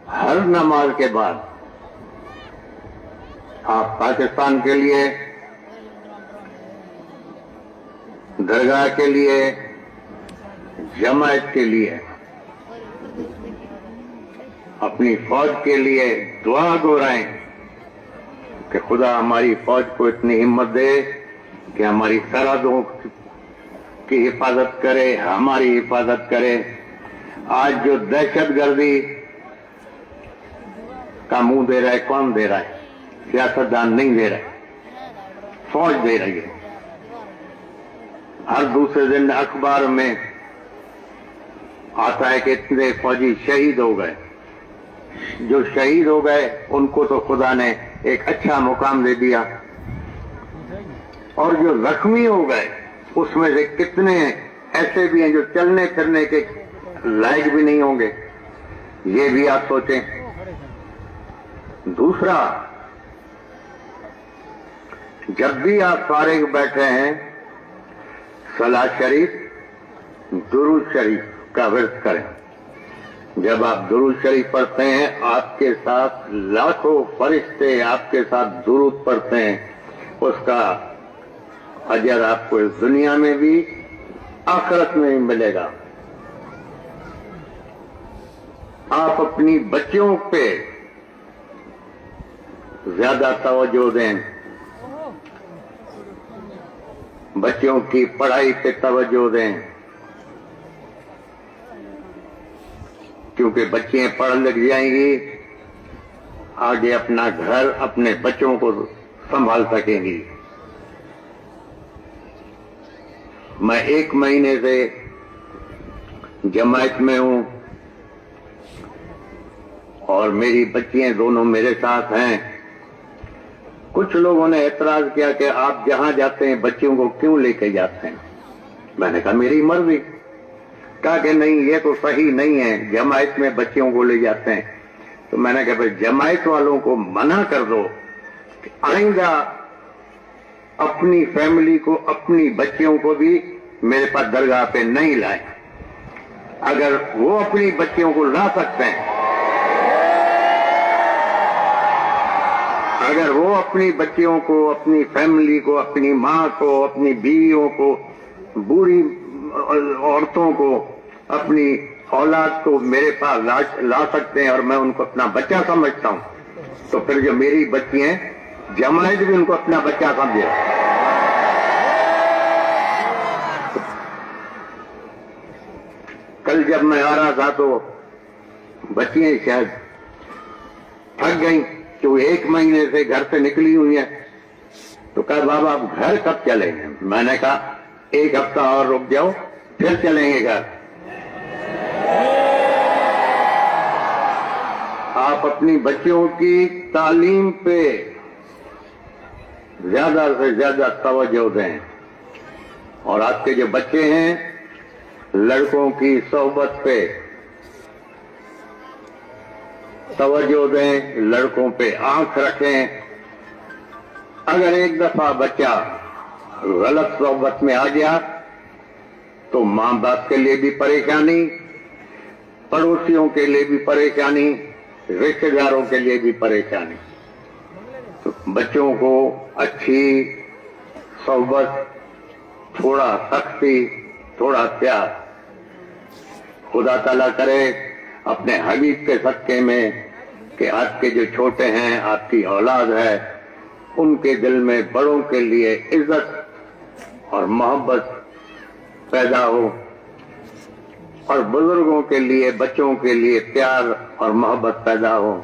ہر نماز کے بعد آپ پاکستان کے لیے، درگاہ کے لیے، جماعت کے لیے، اپنی فوج کے لیے دعا گورائیں کہ خدا ہماری فوج کو اتنی ہمت دے کہ ہماری سرحدوں کی حفاظت کرے، ہماری حفاظت کرے۔ آج جو دہشت گردی کا منہ دے رہا ہے، کون دے رہا ہے؟ سیاستدان نہیں دے رہے، فوج دے رہی ہے۔ ہر دوسرے دن اخبار میں آتا ہے کہ اتنے فوجی شہید ہو گئے۔ جو شہید ہو گئے ان کو تو خدا نے ایک اچھا مقام دے دیا، اور جو زخمی ہو گئے اس میں سے کتنے ایسے بھی ہیں جو چلنے پھرنے کے لائق بھی نہیں ہوں گے۔ یہ بھی آپ سوچیں۔ دوسرا، جب بھی آپ فارغ بیٹھے ہیں صلاۃ شریف، درود شریف کا ورد کریں۔ جب آپ درود شریف پڑھتے ہیں، آپ کے ساتھ لاکھوں فرشتے آپ کے ساتھ درود پڑھتے ہیں، اس کا اجر آپ کو اس دنیا میں بھی آخرت میں بھی ملے گا۔ آپ اپنی بچیوں پہ زیادہ توجہ دیں، بچوں کی پڑھائی پہ توجہ دیں، کیونکہ بچیاں پڑھ لکھ جائیں گی، آگے اپنا گھر، اپنے بچوں کو سنبھال سکیں گی۔ میں 1 مہینے سے جماعت میں ہوں اور میری بچیاں دونوں میرے ساتھ ہیں۔ کچھ لوگوں نے اعتراض کیا کہ آپ جہاں جاتے ہیں بچیوں کو کیوں لے کے جاتے ہیں؟ میں نے کہا میری مرضی۔ کہا کہ نہیں، یہ تو صحیح نہیں ہے، جماعت میں بچیوں کو لے جاتے ہیں۔ تو میں نے کہا بھائی جماعت والوں کو منع کر دو کہ آئندہ اپنی فیملی کو، اپنی بچیوں کو بھی میرے پاس درگاہ پہ نہیں لائیں۔ اگر وہ اپنی بچیوں کو لا سکتے ہیں، اگر وہ اپنی بچیوں کو، اپنی فیملی کو، اپنی ماں کو، اپنی بیویوں کو، بوڑھی عورتوں کو، اپنی اولاد کو میرے پاس لا سکتے ہیں اور میں ان کو اپنا بچہ سمجھتا ہوں، تو پھر جو میری بچی ہیں جماعت بھی ان کو اپنا بچہ سمجھے۔ کل جب میں آ رہا تھا تو بچیاں شاید تھک گئیں، جو 1 مہینے سے گھر سے نکلی ہوئی ہیں، تو کہا بابا آپ گھر کب چلیں گے؟ میں نے کہا 1 ہفتہ اور رک جاؤ، پھر چلیں گے گھر۔ آپ اپنی بچیوں کی تعلیم پہ زیادہ سے زیادہ توجہ دیں، اور آپ کے جو بچے ہیں لڑکوں کی صحبت پہ توجہ دیں، لڑکوں پہ آنکھ رکھیں۔ اگر ایک دفعہ بچہ غلط صحبت میں آ گیا تو ماں باپ کے لیے بھی پریشانی، پڑوسیوں کے لیے بھی پریشانی، رشتہ داروں کے لیے بھی پریشانی۔ تو بچوں کو اچھی صحبت، تھوڑا سختی، تھوڑا پیار۔ خدا تعالیٰ کرے اپنے حبیب کے صدقے میں کہ آپ کے جو چھوٹے ہیں، آپ کی اولاد ہے، ان کے دل میں بڑوں کے لیے عزت اور محبت پیدا ہو، اور بزرگوں کے لیے، بچوں کے لیے پیار اور محبت پیدا ہو۔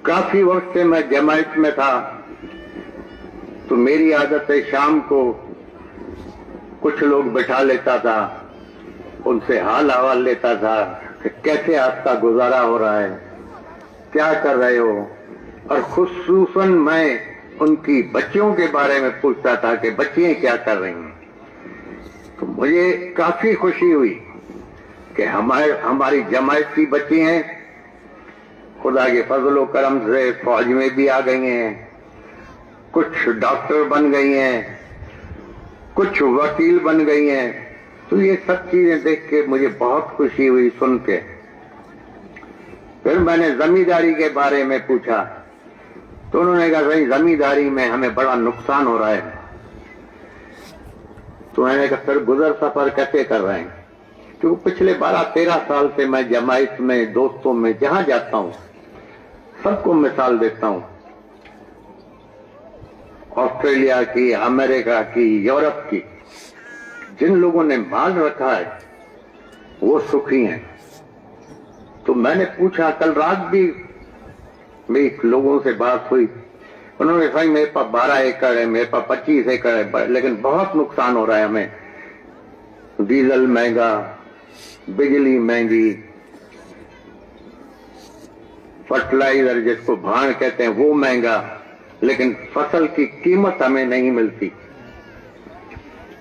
کافی وقت سے میں جماعت میں تھا تو میری عادت ہے شام کو کچھ لوگ بٹھا لیتا تھا، ان سے حال احوال لیتا تھا کہ کیسے آپ کا گزارا ہو رہا ہے، کیا کر رہے ہو، اور خصوصاً میں ان کی بچیوں کے بارے میں پوچھتا تھا کہ بچیاں کیا کر رہی ہیں۔ تو مجھے کافی خوشی ہوئی کہ ہماری جماعت کی بچی ہیں خدا کے فضل و کرم سے فوج میں بھی آ گئی ہیں، کچھ ڈاکٹر بن گئی ہیں، کچھ وکیل بن گئی ہیں۔ تو یہ سب چیزیں دیکھ کے مجھے بہت خوشی ہوئی سن کے پھر میں نے زمینداری کے بارے میں پوچھا تو انہوں نے کہا بھائی زمینداری میں ہمیں بڑا نقصان ہو رہا ہے. تو میں نے کہا پھر گزر سفر کیسے کر رہے ہیں؟ کیونکہ پچھلے 12-13 سال سے میں جماعت میں دوستوں میں جہاں جاتا ہوں سب کو مثال دیتا ہوں، آسٹریلیا کی، امریکہ کی، یورپ کی، جن لوگوں نے مال رکھا ہے وہ سکھی ہیں. تو میں نے پوچھا، کل رات بھی میری لوگوں سے بات ہوئی، انہوں نے کہا میرے پاس 12 ایکڑ ہے، میرے پاس 25 ایکڑ ہے، لیکن بہت نقصان ہو رہا ہے ہمیں. ڈیزل مہنگا، بجلی مہنگی، فرٹیلائزر جس کو بھاڑ کہتے ہیں وہ مہنگا، لیکن فصل کی قیمت ہمیں نہیں ملتی.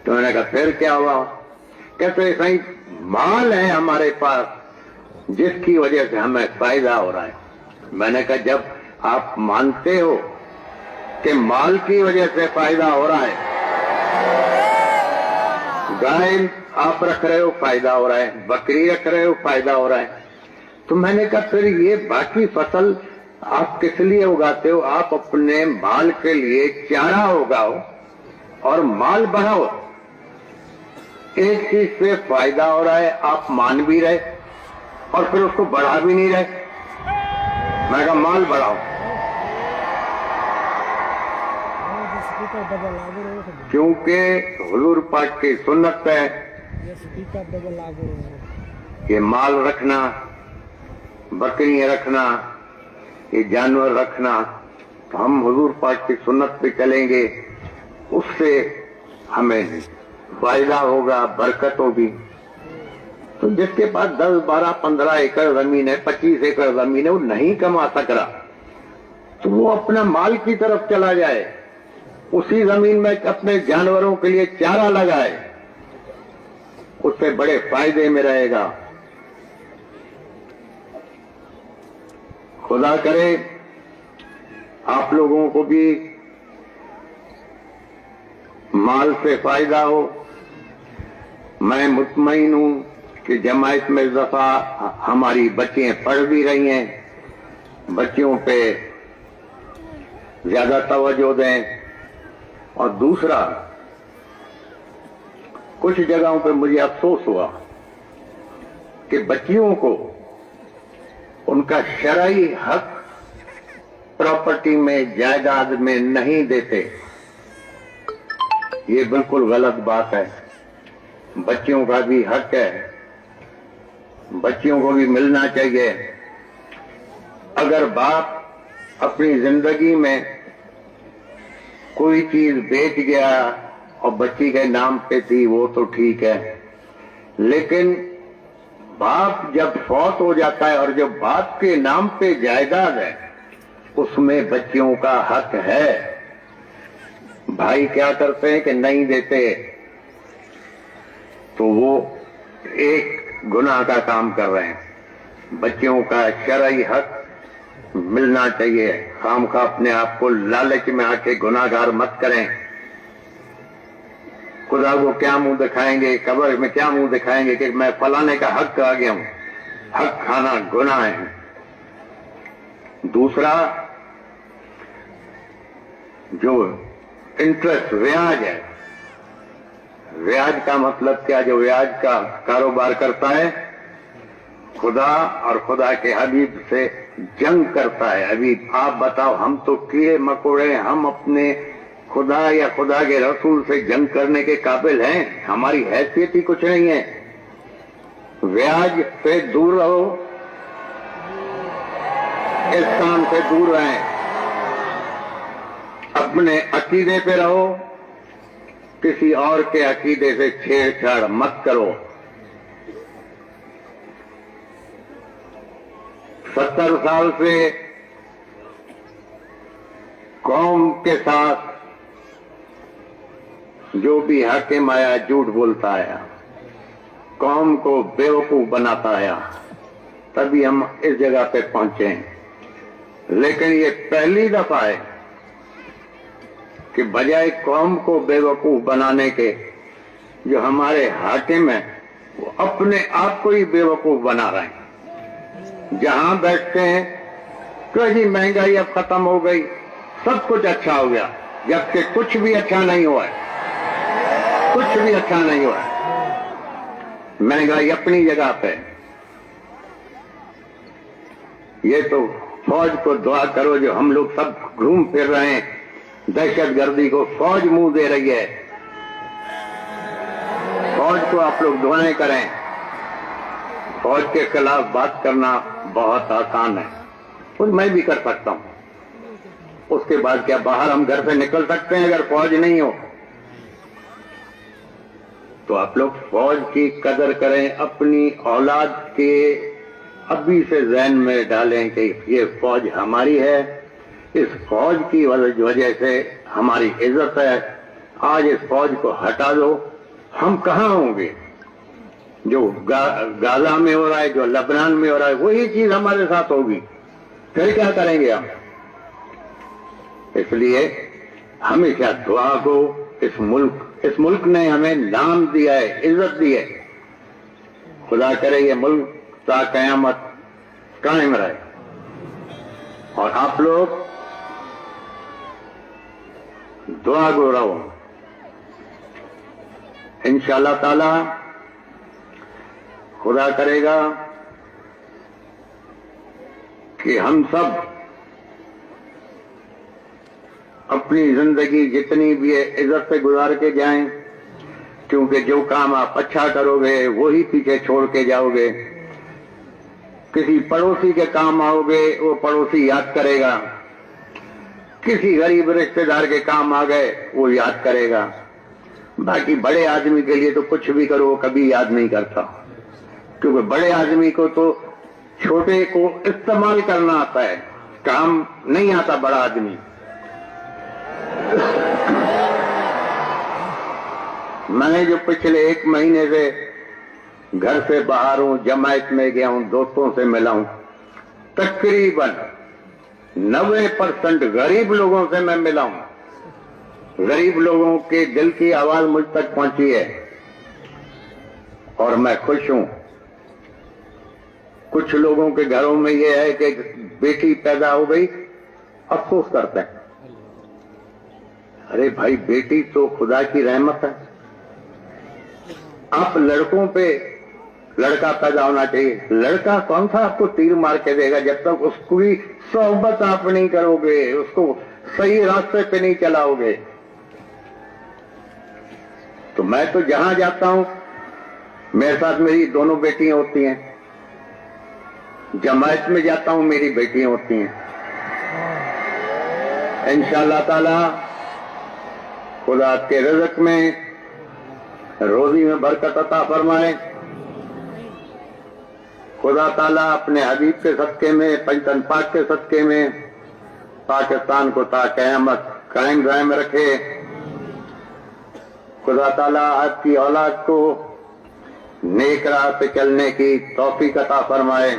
تو میں نے کہا پھر کیا ہوا؟ کہتے ہیں مال ہے ہمارے پاس جس کی وجہ سے ہمیں فائدہ ہو رہا ہے. میں نے کہا جب آپ مانتے ہو کہ مال کی وجہ سے فائدہ ہو رہا ہے، گائے آپ رکھ رہے ہو فائدہ ہو رہا ہے، بکری رکھ رہے ہو فائدہ ہو رہا ہے، تو میں نے کہا پھر یہ باقی فصل آپ کس لیے اگاتے ہو؟ آپ اپنے مال کے لیے چارہ اگاؤ اور مال بڑھاؤ. ایک چیز سے فائدہ ہو رہا ہے، آپ مان بھی رہے اور پھر اس کو بڑھا بھی نہیں رہے. میں کہا مال بڑھاؤ، کیونکہ حضور پاک کی سنت ہے کہ مال رکھنا، بکریاں رکھنا، یہ جانور رکھنا. تو ہم حضور پاک کی سنت پہ چلیں گے، اس سے ہمیں فائدہ ہوگا، برکت ہوگی. تو جس کے پاس 10, 12, 15 ایکڑ زمین ہے، 25 ایکڑ زمین ہے، وہ نہیں کما سک رہا تو وہ اپنا مال کی طرف چلا جائے، اسی زمین میں اپنے جانوروں کے لیے چارہ لگائے، اس سے بڑے فائدے میں رہے گا. خدا کرے آپ لوگوں کو بھی مال سے فائدہ ہو. میں مطمئن ہوں کہ جماعت میں اس دفعہ ہماری بچیاں پڑھ بھی رہی ہیں، بچیوں پہ زیادہ توجہ دیں. اور دوسرا، کچھ جگہوں پہ مجھے افسوس ہوا کہ بچیوں کو ان کا شرعی حق پراپرٹی میں، جائیداد میں نہیں دیتے. یہ بالکل غلط بات ہے. بچیوں کا بھی حق ہے، بچیوں کو بھی ملنا چاہیے. اگر باپ اپنی زندگی میں کوئی چیز بیچ گیا اور بچی کے نام پہ تھی وہ تو ٹھیک ہے، لیکن باپ جب فوت ہو جاتا ہے اور جو باپ کے نام پہ جائیداد ہے اس میں بچیوں کا حق ہے. بھائی کیا کرتے ہیں کہ نہیں دیتے، تو وہ ایک گناہ کا کام کر رہے ہیں. بچیوں کا شرعی حق ملنا چاہیے. خام خواہ اپنے آپ کو لالچ میں آ کے گناہ گار مت کریں. خدا کو کیا منہ دکھائیں گے، قبر میں کیا منہ دکھائیں گے کہ میں فلانے کا حق کھا گیا ہوں. حق کھانا گناہ ہے. دوسرا، جو انٹرسٹ، بیاج ہے، بیاج کا مطلب کیا؟ جو بیاج کا کاروبار کرتا ہے خدا اور خدا کے حبیب سے جنگ کرتا ہے. ابھی آپ بتاؤ، ہم تو کیڑے مکوڑے، ہم اپنے خدا یا خدا کے رسول سے جنگ کرنے کے قابل ہیں؟ ہماری حیثیت ہی کچھ نہیں ہے. بیاج سے دور رہو، اس کام سے دور رہیں. اپنے عقیدے پہ رہو، کسی اور کے عقیدے سے چھیڑ چھاڑ مت کرو. 70 سال سے قوم کے ساتھ جو بھی حاکم آیا جھوٹ بولتا آیا، قوم کو بیوقوف بناتا آیا، تبھی ہم اس جگہ پہ پہنچے ہیں. لیکن یہ پہلی دفعہ ہے کہ بجائے قوم کو بیوقوف بنانے کے، جو ہمارے حاکم ہیں وہ اپنے آپ کو ہی بیوقوف بنا رہے ہیں. جہاں بیٹھتے ہیں کہ جی مہنگائی اب ختم ہو گئی، سب کچھ اچھا ہو گیا، جبکہ کچھ بھی اچھا نہیں ہوا ہے، کچھ بھی اچھا نہیں ہوا ہے۔ مہنگائی اپنی جگہ پہ۔ یہ تو فوج کو دعا کرو جو ہم لوگ سب گھوم پھر رہے ہیں، دہشت گردی کو فوج منہ دے رہی ہے، فوج کو آپ لوگ دعائیں کریں۔ فوج کے خلاف بات کرنا بہت آسان ہے، اور میں بھی کر سکتا ہوں۔ اس کے بعد کیا باہر ہم گھر سے نکل سکتے ہیں اگر فوج نہیں ہو؟ تو آپ لوگ فوج کی قدر کریں، اپنی اولاد کے ابھی سے ذہن میں ڈالیں کہ یہ فوج ہماری ہے، اس فوج کی وجہ سے ہماری عزت ہے۔ آج اس فوج کو ہٹا دو، ہم کہاں ہوں گے؟ جو غزہ میں ہو رہا ہے، جو لبنان میں ہو رہا ہے، وہی چیز ہمارے ساتھ ہوگی، پھر کیا کریں گے ہم؟ اس لیے ہمیشہ دعا کو، اس ملک نے ہمیں نام دیا ہے، عزت دی ہے، خدا کرے یہ ملک تا قیامت قائم رہے۔ اور آپ لوگ دعا گو رہو، انشاءاللہ تعالی خدا کرے گا کہ ہم سب اپنی زندگی جتنی بھی ہے عزت سے گزار کے جائیں، کیونکہ جو کام آپ اچھا کرو گے وہی پیچھے چھوڑ کے جاؤ گے۔ کسی پڑوسی کے کام آؤ گے، وہ پڑوسی یاد کرے گا، کسی غریب رشتہ دار کے کام آ گئے وہ یاد کرے گا۔ باقی بڑے آدمی کے لیے تو کچھ بھی کرو وہ کبھی یاد نہیں کرتا، کیونکہ بڑے آدمی کو تو چھوٹے کو استعمال کرنا آتا ہے، کام نہیں آتا بڑا آدمی۔ میں جو پچھلے 1 مہینے سے گھر سے باہر ہوں، جماعت میں گیا ہوں، دوستوں سے ملا ہوں، تقریباً 90% غریب لوگوں سے میں ملا ہوں۔ غریب لوگوں کے دل کی آواز مجھ تک پہنچی ہے اور میں خوش ہوں۔ کچھ لوگوں کے گھروں میں یہ ہے کہ بیٹی پیدا ہو گئی، افسوس کرتے ہیں۔ ارے بھائی، بیٹی تو خدا کی رحمت ہے، آپ لڑکوں پہ لڑکا پیدا ہونا چاہیے۔ لڑکا کون سا آپ کو تیر مار کے دے گا؟ جب تک اس کی صحبت آپ نہیں کرو گے، اس کو صحیح راستے پہ نہیں چلاؤ گے۔ تو میں تو جہاں جاتا ہوں میرے ساتھ میری دونوں بیٹیاں ہوتی ہیں، جماعت میں جاتا ہوں میری بیٹیاں ہوتی ہیں۔ انشاءاللہ تعالی خدا کے رزق میں، روزی میں برکت عطا فرمائے۔ خدا تعالیٰ اپنے حبیب کے صدقے میں، پنجتن پاک کے صدقے میں پاکستان کو تا قیامت قائم دائم رکھے۔ خدا تعالیٰ آپ کی اولاد کو نیک راہ پہ چلنے کی توفیق عطا فرمائے۔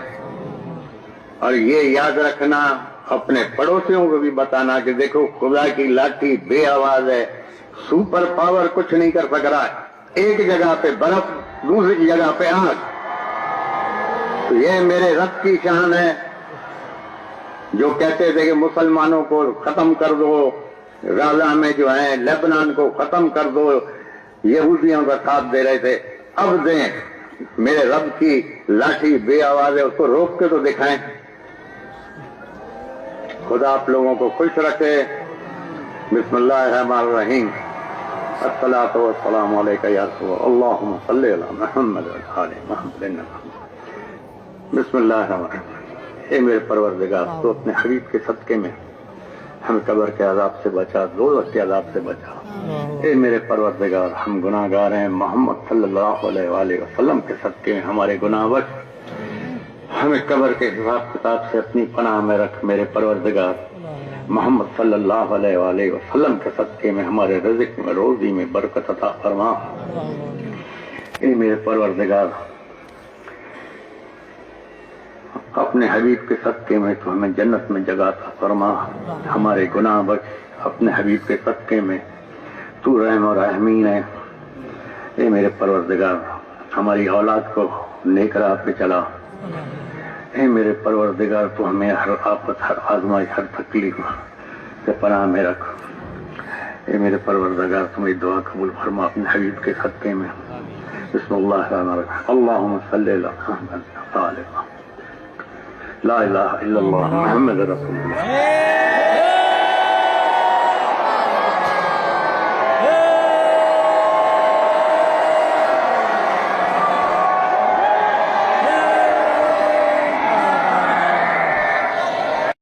اور یہ یاد رکھنا، اپنے پڑوسیوں کو بھی بتانا کہ دیکھو خدا کی لاٹھی بے آواز ہے، سپر پاور کچھ نہیں کر سک رہا ہے۔ ایک جگہ پہ برف، دوسری جگہ پہ آگ، تو یہ میرے رب کی شان ہے۔ جو کہتے تھے کہ مسلمانوں کو ختم کر دو، غزہ میں جو ہیں لبنان کو ختم کر دو، یہودیوں کا ساتھ دے رہے تھے، اب دیں۔ میرے رب کی لاٹھی بے آواز ہے، اس کو روک کے تو دکھائیں۔ خدا آپ لوگوں کو خوش رکھے۔ بسم اللہ الرحمن الرحیم۔ الصلاۃ والسلام علیک یا رسول اللہ، اللہم صلی علی محمد وعلی آل محمد۔ بسم اللہ الرحمن الرحیم۔ اے میرے پروردگار، تو اپنے حبیب کے صدقے میں ہمیں قبر کے عذاب سے بچا، دوزخ کے عذاب سے بچا۔ اے میرے پروردگار، ہم گناہ گار ہیں، محمد صلی اللہ علیہ وآلہ وسلم کے صدقے میں ہمارے گناہ بخش، ہمیں قبر کے حساب کتاب سے اپنی پناہ میں رکھ۔ میرے پروردگار، محمد صلی اللہ علیہ وآلہ وسلم کے صدقے میں ہمارے رزق میں، روزی میں برکت عطا فرما۔ اے میرے پروردگار، اپنے حبیب کے صدقے میں تو ہمیں جنت میں جگہ عطا فرما، ہمارے گناہ بخش۔ اپنے حبیب کے صدقے میں تو رحم اور رحمین ہے۔ اے میرے پروردگار، ہماری اولاد کو نیک راہ پہ چلا۔ اے میرے پروردگار تو ہمیں ہر آفت، ہر آزمائی، ہر تکلیف سے پناہ میں رکھ۔ اے میرے پروردگار تو میری دعا قبول فرما اپنے حبیب کے صدقے میں۔ بسم اللہ الرحمن الرحیم، اللہم صلی علی محمد وعلی آلہ، لا الہ الا اللہ محمد رسول اللہ۔